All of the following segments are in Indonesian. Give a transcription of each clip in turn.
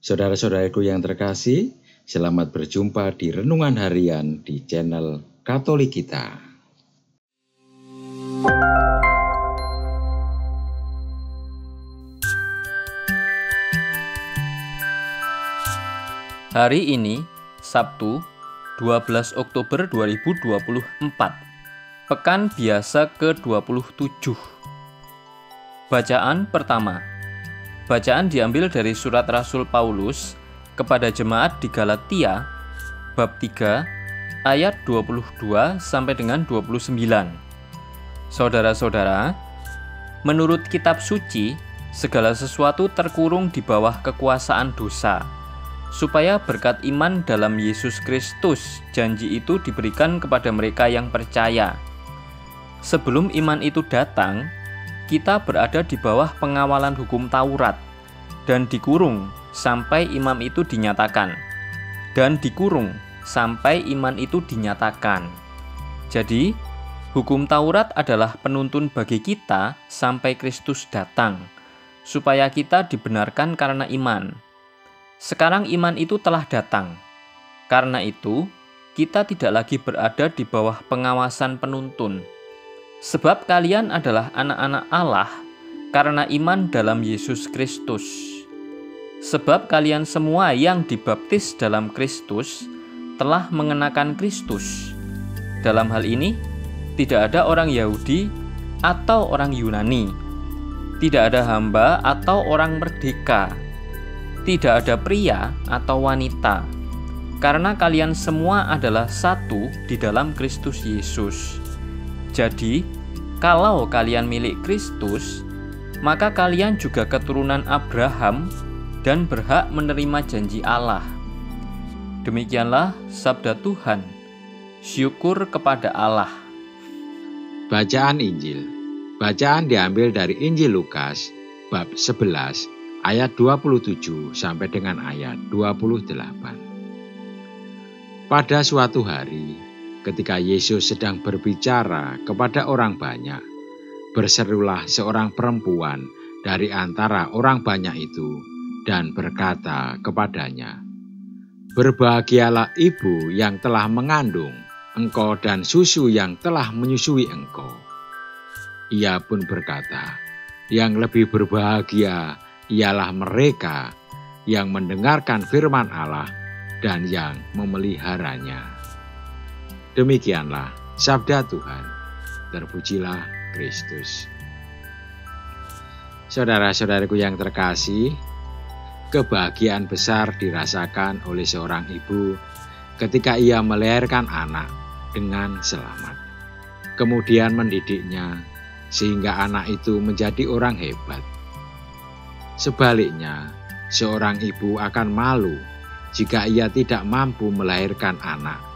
Saudara-saudaraku yang terkasih, selamat berjumpa di Renungan Harian di channel Katolik kita. Hari ini, Sabtu, 12 Oktober 2024, Pekan Biasa ke-27. Bacaan pertama. Bacaan diambil dari surat Rasul Paulus kepada jemaat di Galatia, bab 3, ayat 22 sampai dengan 29. Saudara-saudara, menurut kitab suci, segala sesuatu terkurung di bawah kekuasaan dosa, supaya berkat iman dalam Yesus Kristus, janji itu diberikan kepada mereka yang percaya. Sebelum iman itu datang, kita berada di bawah pengawalan hukum Taurat dan dikurung sampai imam itu dinyatakan. Jadi, hukum Taurat adalah penuntun bagi kita sampai Kristus datang, supaya kita dibenarkan karena iman. Sekarang iman itu telah datang. Karena itu, kita tidak lagi berada di bawah pengawasan penuntun. Sebab kalian adalah anak-anak Allah karena iman dalam Yesus Kristus. Sebab kalian semua yang dibaptis dalam Kristus telah mengenakan Kristus. Dalam hal ini, tidak ada orang Yahudi atau orang Yunani, tidak ada hamba atau orang merdeka, tidak ada pria atau wanita, karena kalian semua adalah satu di dalam Kristus Yesus. Jadi, kalau kalian milik Kristus, maka kalian juga keturunan Abraham dan berhak menerima janji Allah. Demikianlah sabda Tuhan. Syukur kepada Allah. Bacaan Injil. Bacaan diambil dari Injil Lukas, bab 11, ayat 27 sampai dengan ayat 28. Pada suatu hari, ketika Yesus sedang berbicara kepada orang banyak, berserulah seorang perempuan dari antara orang banyak itu dan berkata kepadanya, "Berbahagialah ibu yang telah mengandung engkau dan susu yang telah menyusui engkau." Ia pun berkata, "Yang lebih berbahagia ialah mereka yang mendengarkan firman Allah dan yang memeliharanya." Demikianlah sabda Tuhan. Terpujilah Kristus. Saudara-saudaraku yang terkasih, kebahagiaan besar dirasakan oleh seorang ibu ketika ia melahirkan anak dengan selamat, kemudian mendidiknya sehingga anak itu menjadi orang hebat. Sebaliknya, seorang ibu akan malu jika ia tidak mampu melahirkan anak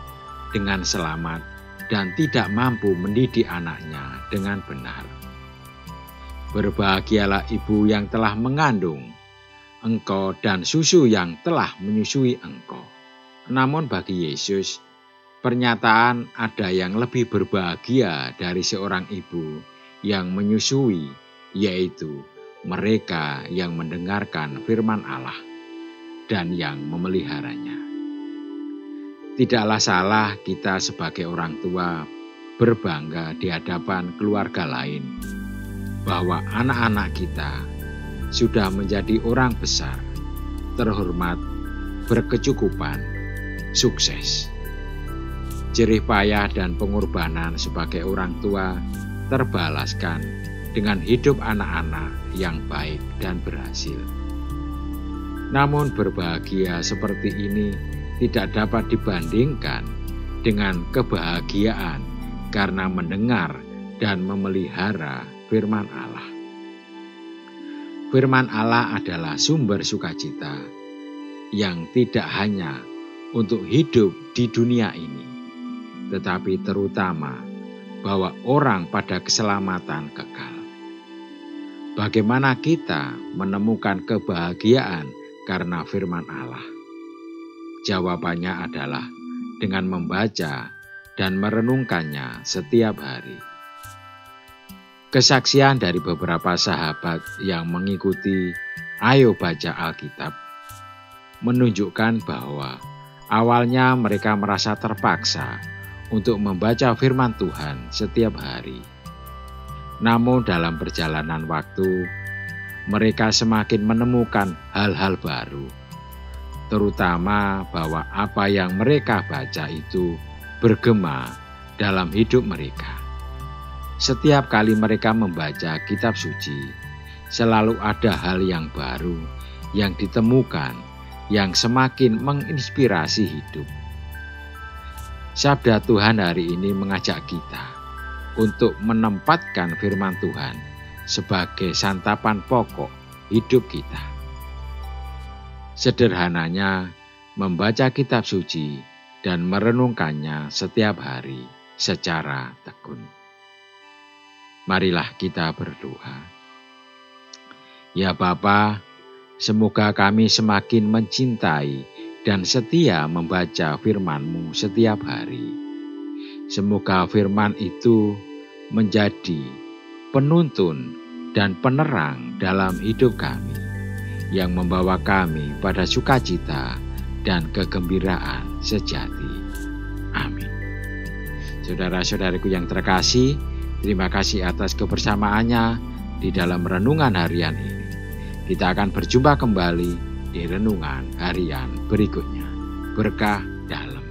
dengan selamat dan tidak mampu mendidik anaknya dengan benar. Berbahagialah ibu yang telah mengandung engkau dan susu yang telah menyusui engkau. Namun bagi Yesus, pernyataan ada yang lebih berbahagia dari seorang ibu yang menyusui, yaitu mereka yang mendengarkan firman Allah dan yang memeliharanya. Tidaklah salah kita sebagai orang tua berbangga di hadapan keluarga lain bahwa anak-anak kita sudah menjadi orang besar, terhormat, berkecukupan, sukses. Jerih payah dan pengorbanan sebagai orang tua terbalaskan dengan hidup anak-anak yang baik dan berhasil. Namun berbahagia seperti ini tidak dapat dibandingkan dengan kebahagiaan karena mendengar dan memelihara firman Allah. Firman Allah adalah sumber sukacita yang tidak hanya untuk hidup di dunia ini, tetapi terutama bahwa orang pada keselamatan kekal. Bagaimana kita menemukan kebahagiaan karena firman Allah? Jawabannya adalah dengan membaca dan merenungkannya setiap hari. Kesaksian dari beberapa sahabat yang mengikuti Ayo Baca Alkitab menunjukkan bahwa awalnya mereka merasa terpaksa untuk membaca firman Tuhan setiap hari. Namun dalam perjalanan waktu, mereka semakin menemukan hal-hal baru, terutama bahwa apa yang mereka baca itu bergema dalam hidup mereka. Setiap kali mereka membaca kitab suci, selalu ada hal yang baru yang ditemukan yang semakin menginspirasi hidup. Sabda Tuhan hari ini mengajak kita untuk menempatkan firman Tuhan sebagai santapan pokok hidup kita. Sederhananya, membaca kitab suci dan merenungkannya setiap hari secara tekun. Marilah kita berdoa. Ya Bapa, semoga kami semakin mencintai dan setia membaca firman-Mu setiap hari. Semoga firman itu menjadi penuntun dan penerang dalam hidup kami, yang membawa kami pada sukacita dan kegembiraan sejati. Amin. Saudara-saudariku yang terkasih, terima kasih atas kebersamaannya di dalam renungan harian ini. Kita akan berjumpa kembali di renungan harian berikutnya. Berkah dalam.